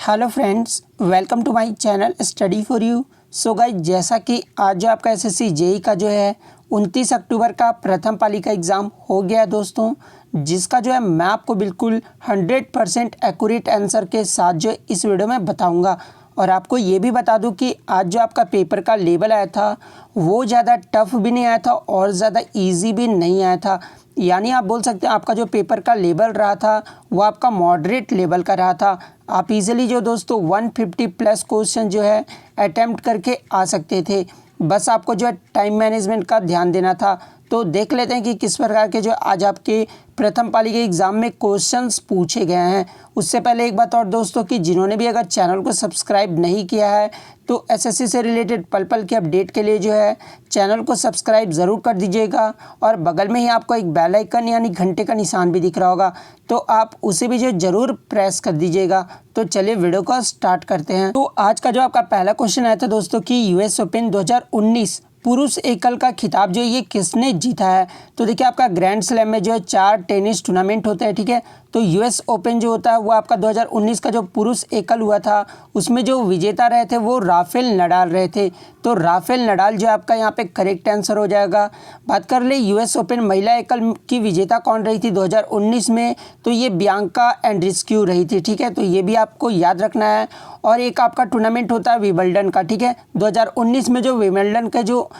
Hello friends, welcome to my channel study for you. So guys, जैसा कि आज जो आपका एसएससी जेई का जो है 29 अक्टूबर का प्रथम पाली का एग्ज़ाम हो गया है दोस्तों, जिसका जो है मैं आपको बिल्कुल 100% एक्यूरेट आंसर के साथ जो इस वीडियो में बताऊंगा। और आपको ये भी बता दूं कि आज जो आपका पेपर का लेवल आया था वो ज़्यादा टफ भी नहीं आया था और ज़्यादा इजी भी नहीं आया था। यानी आप बोल सकते हैं आपका जो पेपर का लेवल रहा था वो आपका मॉडरेट लेवल का रहा था। आप इजीली जो दोस्तों 150 प्लस क्वेश्चन जो है अटेम्प्ट करके आ सकते थे। बस आपको जो है टाइम मैनेजमेंट का ध्यान देना था। तो देख लेते हैं कि किस प्रकार के जो आज आपके प्रथम पाली के एग्ज़ाम में क्वेश्चंस पूछे गए हैं। उससे पहले एक बात और दोस्तों कि जिन्होंने भी अगर चैनल को सब्सक्राइब नहीं किया है तो एसएससी से रिलेटेड पल पल के अपडेट के लिए जो है चैनल को सब्सक्राइब ज़रूर कर दीजिएगा। और बगल में ही आपको एक बेल आइकन यानी घंटे का निशान भी दिख रहा होगा, तो आप उसे भी जो ज़रूर प्रेस कर दीजिएगा। तो चलिए वीडियो को स्टार्ट करते हैं। तो आज का जो आपका पहला क्वेश्चन आया था दोस्तों कि यूएस ओपन 2019 पुरुष एकल का खिताब जो है ये किसने जीता है। तो देखिए आपका ग्रैंड स्लैम में जो है 4 टेनिस टूर्नामेंट होते हैं, ठीक है। तो यूएस ओपन जो होता है वो आपका 2019 का जो पुरुष एकल हुआ था उसमें जो विजेता रहे थे वो राफेल नडाल रहे थे। तो राफेल नडाल जो आपका यहाँ पे करेक्ट आंसर हो जाएगा। बात कर ले यूएस ओपन महिला एकल की विजेता कौन रही थी 2019 में, तो ये बियांका एंड्रीस्क्यू रही थी, ठीक है। तो ये भी आपको याद रखना है। और एक आपका टूर्नामेंट होता है विंबलडन का, ठीक है। 2019 में जो विंबलडन के जो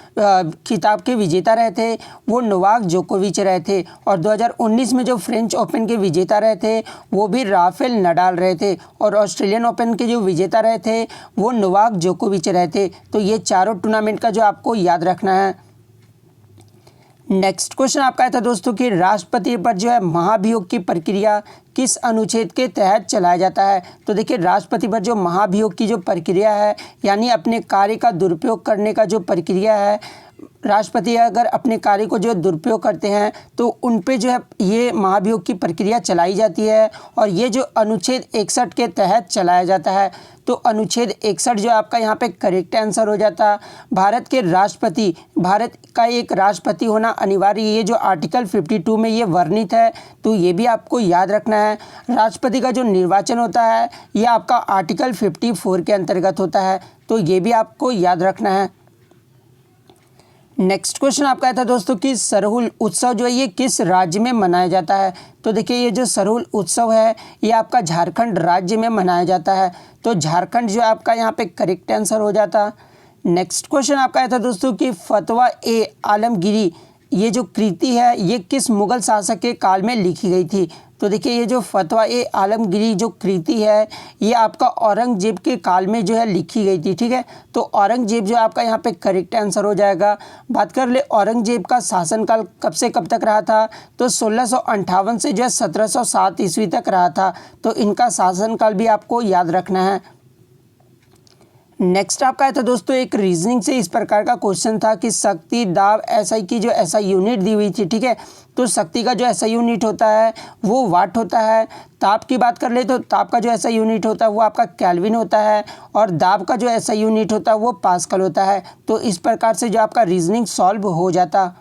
खिताब के विजेता रहे थे वो नोवाक जोकोविच रहे थे। और 2019 में जो फ्रेंच ओपन के विजेता रहे थे वो भी राफेल नडाल रहे थे। और ऑस्ट्रेलियन ओपन के जो विजेता रहे थे वो नोवाक जोकोविच रहे थे। तो ये चारों टूर्नामेंट का जो आपको याद रखना है। नेक्स्ट क्वेश्चन आपका आया था दोस्तों कि राष्ट्रपति पर जो है महाभियोग की प्रक्रिया किस अनुच्छेद के तहत चलाया जाता है। तो देखिए राष्ट्रपति पर जो महाभियोग की जो प्रक्रिया है यानी अपने कार्य का दुरुपयोग करने का जो प्रक्रिया है, राष्ट्रपति अगर अपने कार्य को जो दुरुपयोग करते हैं तो उन पे जो है ये महाभियोग की प्रक्रिया चलाई जाती है। और ये जो अनुच्छेद 61 के तहत चलाया जाता है। तो अनुच्छेद 61 जो आपका यहाँ पे करेक्ट आंसर हो जाता। भारत के राष्ट्रपति, भारत का एक राष्ट्रपति होना अनिवार्य, ये जो आर्टिकल 52 में ये वर्णित है, तो ये भी आपको याद रखना है। राष्ट्रपति का जो निर्वाचन होता है ये आपका आर्टिकल 54 के अंतर्गत होता है, तो ये भी आपको याद रखना है। नेक्स्ट क्वेश्चन आपका था दोस्तों कि सरहुल उत्सव जो है ये किस राज्य में मनाया जाता है। तो देखिए ये जो सरहुल उत्सव है ये आपका झारखंड राज्य में मनाया जाता है। तो झारखंड जो आपका यहाँ पे करेक्ट आंसर हो जाता। नेक्स्ट क्वेश्चन आपका था दोस्तों कि फतवा ए आलमगीरी ये जो कृति है ये किस मुगल शासक के काल में लिखी गई थी। तो देखिए ये जो फतवा ए आलमगीरी जो कृति है ये आपका औरंगजेब के काल में जो है लिखी गई थी, ठीक है। तो औरंगजेब जो आपका यहाँ पे करेक्ट आंसर हो जाएगा। बात कर ले औरंगजेब का शासनकाल कब से कब तक रहा था, तो 1658 से जो है 1707 ईस्वी तक रहा था। तो इनका शासनकाल भी आपको याद रखना है। नेक्स्ट आपका है तो दोस्तों एक रीजनिंग से इस प्रकार का क्वेश्चन था कि शक्ति दाब एसआई की जो एसआई यूनिट दी हुई थी, ठीक है। तो शक्ति का जो एसआई यूनिट होता है वो वाट होता है। ताप की बात कर ले तो ताप का जो एसआई यूनिट होता है वो आपका केल्विन होता है। और दाब का जो एसआई यूनिट होता है वो पास्कल होता है। तो इस प्रकार से जो आपका रीजनिंग सॉल्व हो जाता।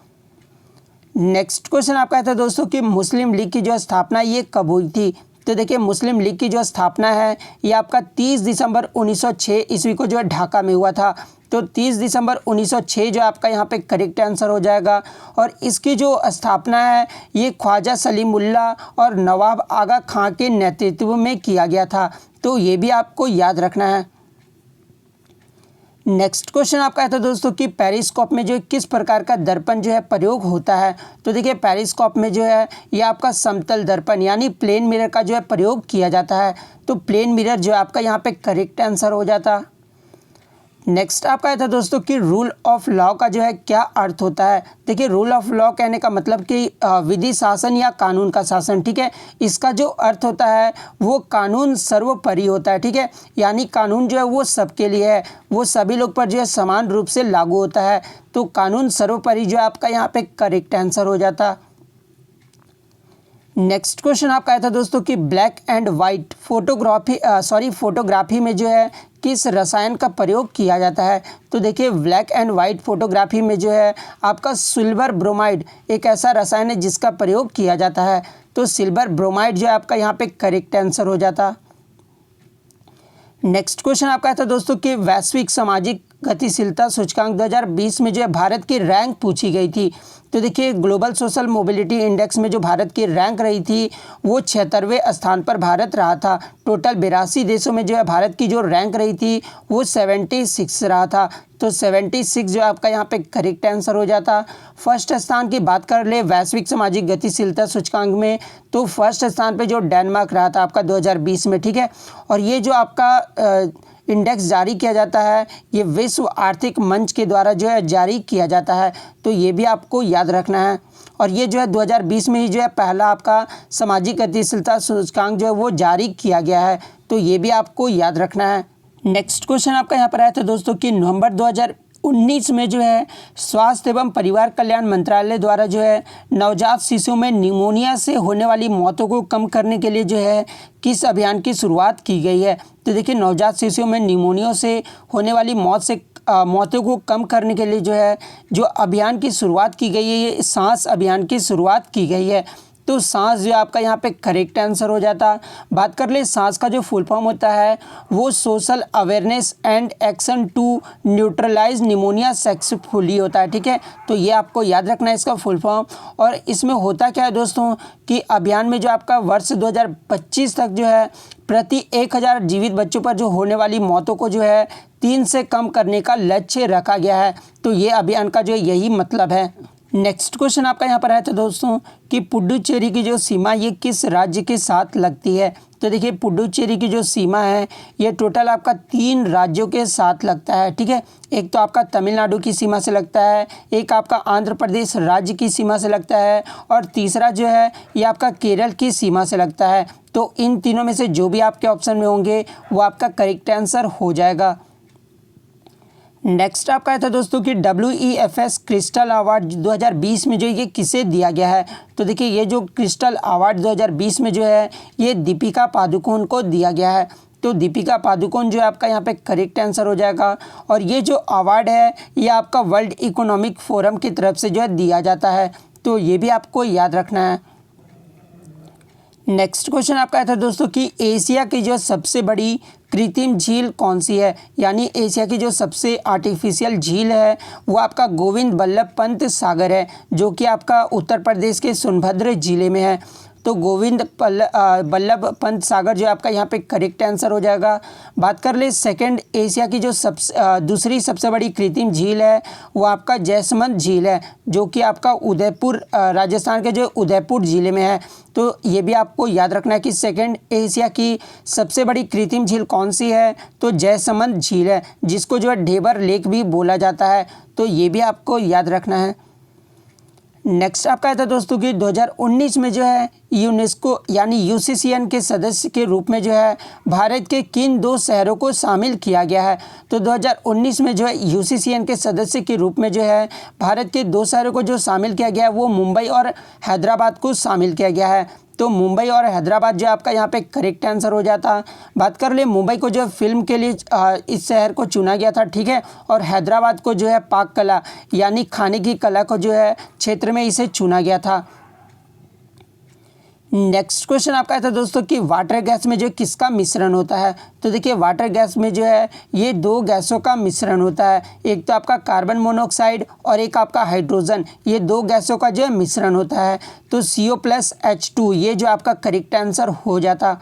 नेक्स्ट क्वेश्चन आपका था दोस्तों कि मुस्लिम लीग की जो स्थापना ये कब हुई थी। तो देखिए मुस्लिम लीग की जो स्थापना है ये आपका 30 दिसंबर 1906 ईस्वी को जो है ढाका में हुआ था। तो 30 दिसंबर 1906 जो आपका यहाँ पे करेक्ट आंसर हो जाएगा। और इसकी जो स्थापना है ये ख्वाजा सलीमुल्लाह और नवाब आगा खां के नेतृत्व में किया गया था। तो ये भी आपको याद रखना है। नेक्स्ट क्वेश्चन आपका था दोस्तों कि पेरिस्कोप में जो किस प्रकार का दर्पण जो है प्रयोग होता है। तो देखिए पेरिस्कोप में जो है ये आपका समतल दर्पण यानी प्लेन मिरर का जो है प्रयोग किया जाता है। तो प्लेन मिरर जो आपका यहाँ पे करेक्ट आंसर हो जाता। नेक्स्ट आपका था दोस्तों कि रूल ऑफ लॉ का जो है क्या अर्थ होता है। देखिए रूल ऑफ लॉ कहने का मतलब कि विधि शासन या कानून का शासन, ठीक है। इसका जो अर्थ होता है वो कानून सर्वोपरि होता है, ठीक है। यानी कानून जो है वो सबके लिए है, वो सभी लोग पर जो है समान रूप से लागू होता है। तो कानून सर्वोपरि जो आपका यहाँ पे करेक्ट आंसर हो जाता। नेक्स्ट क्वेश्चन आपका आया था दोस्तों कि ब्लैक एंड वाइट फोटोग्राफी में जो है किस रसायन का प्रयोग किया जाता है। तो देखिए ब्लैक एंड वाइट फोटोग्राफी में जो है आपका सिल्वर ब्रोमाइड एक ऐसा रसायन है जिसका प्रयोग किया जाता है। तो सिल्वर ब्रोमाइड जो है आपका यहाँ पे करेक्ट आंसर हो जाता। नेक्स्ट क्वेश्चन आपका था दोस्तों कि वैश्विक सामाजिक गतिशीलता सूचकांक 2020 में जो है भारत की रैंक पूछी गई थी। तो देखिए ग्लोबल सोशल मोबिलिटी इंडेक्स में जो भारत की रैंक रही थी वो 76वें स्थान पर भारत रहा था। टोटल 82 देशों में जो है भारत की जो रैंक रही थी वो 76 रहा था। तो 76 जो आपका यहाँ पे करेक्ट आंसर हो जाता। फर्स्ट स्थान की बात कर ले वैश्विक सामाजिक गतिशीलता सूचकांक में, तो फर्स्ट स्थान पे जो डेनमार्क रहा था आपका 2020 में, ठीक है। और ये जो आपका इंडेक्स जारी किया जाता है ये विश्व आर्थिक मंच के द्वारा जो है जारी किया जाता है, तो ये भी आपको याद रखना है। और ये जो है 2020 में ही जो है पहला आपका सामाजिक गतिशीलता सूचकांक जो है वो जारी किया गया है, तो ये भी आपको याद रखना है। नेक्स्ट क्वेश्चन आपका यहाँ पर आया था दोस्तों कि नवंबर 2019 में जो है स्वास्थ्य एवं परिवार कल्याण मंत्रालय द्वारा जो है नवजात शिशुओं में निमोनिया से होने वाली मौतों को कम करने के लिए जो है किस अभियान की शुरुआत की गई है। तो देखिए नवजात शिशुओं में निमोनिया से होने वाली मौतों को कम करने के लिए जो है जो अभियान की शुरुआत की गई है ये सांस अभियान की शुरुआत की गई है। तो सांस जो आपका यहाँ पे करेक्ट आंसर हो जाता। बात कर ले सांस का जो फुल फॉर्म होता है वो social awareness and action to neutralise pneumonia successfully होता है, ठीक है। तो ये आपको याद रखना है इसका फुल फॉर्म। और इसमें होता क्या है दोस्तों कि अभियान में जो आपका वर्ष 2025 तक जो है प्रति 1000 जीवित बच्चों पर जो होने वाली मौतों को जो है 3 से कम करने का लक्ष्य रखा गया है। तो ये अभियान का जो यही मतलब है। नेक्स्ट क्वेश्चन आपका यहाँ पर आया था दोस्तों कि पुडुचेरी की जो सीमा ये किस राज्य के साथ लगती है। तो देखिए पुडुचेरी की जो सीमा है ये टोटल आपका 3 राज्यों के साथ लगता है, ठीक है। एक तो आपका तमिलनाडु की सीमा से लगता है, एक आपका आंध्र प्रदेश राज्य की सीमा से लगता है और तीसरा जो है ये आपका केरल की सीमा से लगता है। तो इन तीनों में से जो भी आपके ऑप्शन में होंगे वो आपका करेक्ट आंसर हो जाएगा। नेक्स्ट आपका था दोस्तों कि WEFS क्रिस्टल अवार्ड 2020 में जो ये किसे दिया गया है। तो देखिए ये जो क्रिस्टल अवार्ड 2020 में जो है ये दीपिका पादुकोण को दिया गया है। तो दीपिका पादुकोण जो है आपका यहाँ पे करेक्ट आंसर हो जाएगा। और ये जो अवार्ड है ये आपका वर्ल्ड इकोनॉमिक फोरम की तरफ से जो है दिया जाता है, तो ये भी आपको याद रखना है। नेक्स्ट क्वेश्चन आपका था दोस्तों कि एशिया की जो सबसे बड़ी कृत्रिम झील कौन सी है, यानी एशिया की जो सबसे आर्टिफिशियल झील है वो आपका गोविंद बल्लभ पंत सागर है, जो कि आपका उत्तर प्रदेश के सोनभद्र जिले में है। तो गोविंद बल्लभ पंत सागर जो आपका यहाँ पे करेक्ट आंसर हो जाएगा। बात कर ले सेकंड एशिया की जो दूसरी सबसे बड़ी कृत्रिम झील है वो आपका जैसमंद झील है, जो कि आपका उदयपुर राजस्थान के जो उदयपुर ज़िले में है। तो ये भी आपको याद रखना है कि सेकंड एशिया की सबसे बड़ी कृत्रिम झील कौन सी है, तो जैसमंद झील है, जिसको जो है ढेबर लेक भी बोला जाता है। तो ये भी आपको याद रखना है। नेक्स्ट आपका था दोस्तों कि 2019 में जो है यूनेस्को यानी UCCN के सदस्य के रूप में जो है भारत के किन 2 शहरों को शामिल किया गया है। तो 2019 में जो है UCCN के सदस्य के रूप में जो है भारत के 2 शहरों को जो शामिल किया गया है वो मुंबई और हैदराबाद को शामिल किया गया है। तो मुंबई और हैदराबाद जो आपका यहाँ पे करेक्ट आंसर हो जाता। बात कर ले मुंबई को जो फिल्म के लिए इस शहर को चुना गया था, ठीक है। और हैदराबाद को जो है पाक कला यानी खाने की कला को जो है क्षेत्र में इसे चुना गया था। नेक्स्ट क्वेश्चन आपका था दोस्तों कि वाटर गैस में जो किसका मिश्रण होता है। तो देखिए वाटर गैस में जो है ये 2 गैसों का मिश्रण होता है, एक तो आपका कार्बन मोनोऑक्साइड और एक आपका हाइड्रोजन, ये 2 गैसों का जो है मिश्रण होता है। तो CO+H2 ये जो आपका करेक्ट आंसर हो जाता।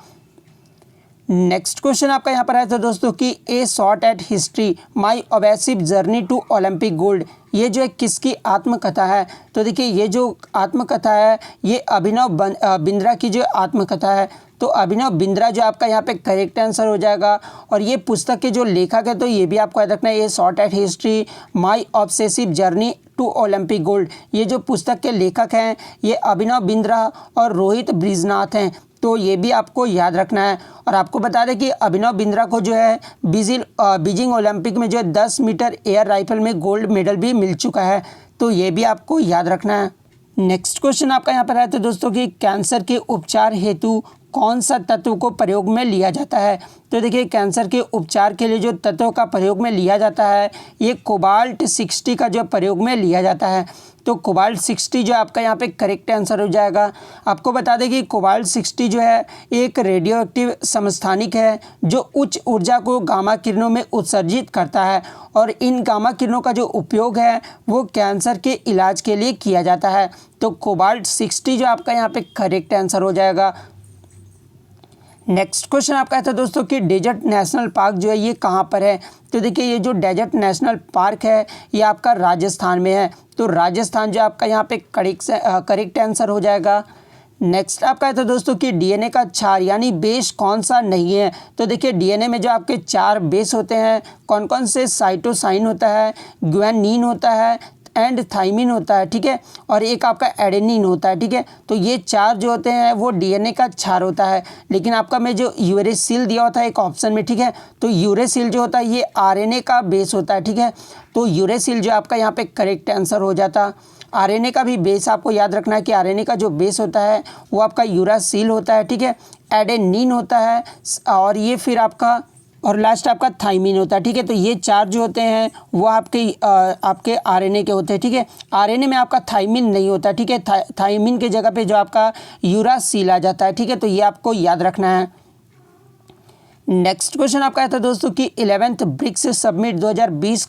नेक्स्ट क्वेश्चन आपका यहाँ पर आया था दोस्तों कि a shot at history my obsessive journey to Olympic gold, ये जो है किसकी आत्मकथा है। तो देखिए ये जो आत्मकथा है ये अभिनव बिंद्रा की जो आत्मकथा है। तो अभिनव बिंद्रा जो आपका यहाँ पे करेक्ट आंसर हो जाएगा। और ये पुस्तक के जो लेखक है तो ये भी आपको याद रखना है, a shot at history my obsessive journey to Olympic gold, ये जो पुस्तक के लेखक हैं ये अभिनव बिंद्रा और रोहित ब्रिजनाथ हैं। तो ये भी आपको याद रखना है। और आपको बता दें कि अभिनव बिंद्रा को जो है बीजिंग ओलंपिक में जो है 10 मीटर एयर राइफल में गोल्ड मेडल भी मिल चुका है। तो ये भी आपको याद रखना है। नेक्स्ट क्वेश्चन आपका यहाँ पर है तो दोस्तों कि कैंसर के उपचार हेतु कौन सा तत्व को प्रयोग में लिया जाता है? तो देखिए कैंसर के उपचार के लिए जो तत्व का प्रयोग में लिया जाता है ये कोबाल्ट 60 का जो प्रयोग में लिया जाता है। तो कोबाल्ट 60 जो आपका यहाँ पे करेक्ट आंसर हो जाएगा। आपको बता दें कि कोबाल्ट 60 जो है एक रेडियो एक्टिव समस्थानिक है जो उच्च ऊर्जा को गामा किरणों में उत्सर्जित करता है और इन गामा किरणों का जो उपयोग है वो कैंसर के इलाज के लिए किया जाता है। तो कोबाल्ट 60 जो आपका यहाँ पे करेक्ट आंसर हो जाएगा। नेक्स्ट क्वेश्चन आपका था दोस्तों कि डेजर्ट नेशनल पार्क जो है ये कहाँ पर है? तो देखिए ये जो डेजर्ट नेशनल पार्क है ये आपका राजस्थान में है। तो राजस्थान जो आपका यहाँ पे करेक्ट आंसर हो जाएगा। नेक्स्ट आपका था दोस्तों कि डीएनए का क्षार यानी बेस कौन सा नहीं है? तो देखिए डीएनए में जो आपके 4 बेस होते हैं कौन कौन से? साइटोसाइन होता है, ग्वानिन होता है एंड थाइमिन होता है, ठीक है, और एक आपका एडेनिन होता है, ठीक है। तो ये 4 जो होते हैं वो डीएनए का क्षार होता है। लेकिन आपका मैं जो यूरेसिल दिया होता है एक ऑप्शन में, ठीक है, तो यूरेसिल जो होता है ये आरएनए का बेस होता है, ठीक है। तो यूरेसिल जो आपका यहाँ पे करेक्ट आंसर हो जाता। आरएनए का भी बेस आपको याद रखना है कि आरएनए का जो बेस होता है वो आपका यूरासिल होता है, ठीक है, एडेनिन होता है और ये फिर आपका और लास्ट आपका थाइमिन होता है, ठीक है। तो ये 4 जो होते हैं वो आपके आरएनए के होते हैं, ठीक है। आरएनए में आपका थाइमिन नहीं होता, ठीक है। थाइमिन के जगह पे जो आपका यूरासिल आ जाता है, ठीक है। तो ये आपको याद रखना है। नेक्स्ट क्वेश्चन आपका था दोस्तों कि 11th ब्रिक्स समिट 2019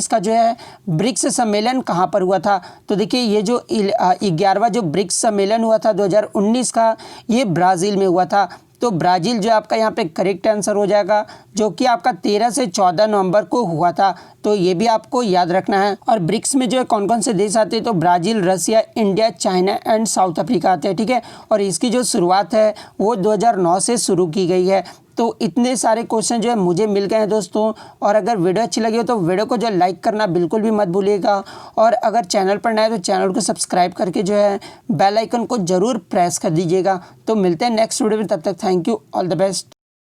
का जो है ब्रिक्स सम्मेलन कहाँ पर हुआ था? तो देखिए ये जो 11वां जो ब्रिक्स सम्मेलन हुआ था 2019 का ये ब्राज़ील में हुआ था। तो ब्राज़ील जो आपका यहाँ पे करेक्ट आंसर हो जाएगा जो कि आपका 13 से 14 नवंबर को हुआ था। तो ये भी आपको याद रखना है। और ब्रिक्स में जो है कौन कौन से देश आते हैं? तो Brazil, Russia, India, China and South Africa आते हैं, ठीक है। और इसकी जो शुरुआत है वो 2009 से शुरू की गई है। तो इतने सारे क्वेश्चन जो है मुझे मिल गए हैं दोस्तों। और अगर वीडियो अच्छी लगी हो तो वीडियो को जो लाइक करना बिल्कुल भी मत भूलिएगा। और अगर चैनल पर नए हैं तो चैनल को सब्सक्राइब करके जो है बेल आइकन को ज़रूर प्रेस कर दीजिएगा। तो मिलते हैं नेक्स्ट वीडियो में, तब तक thank you, all the best.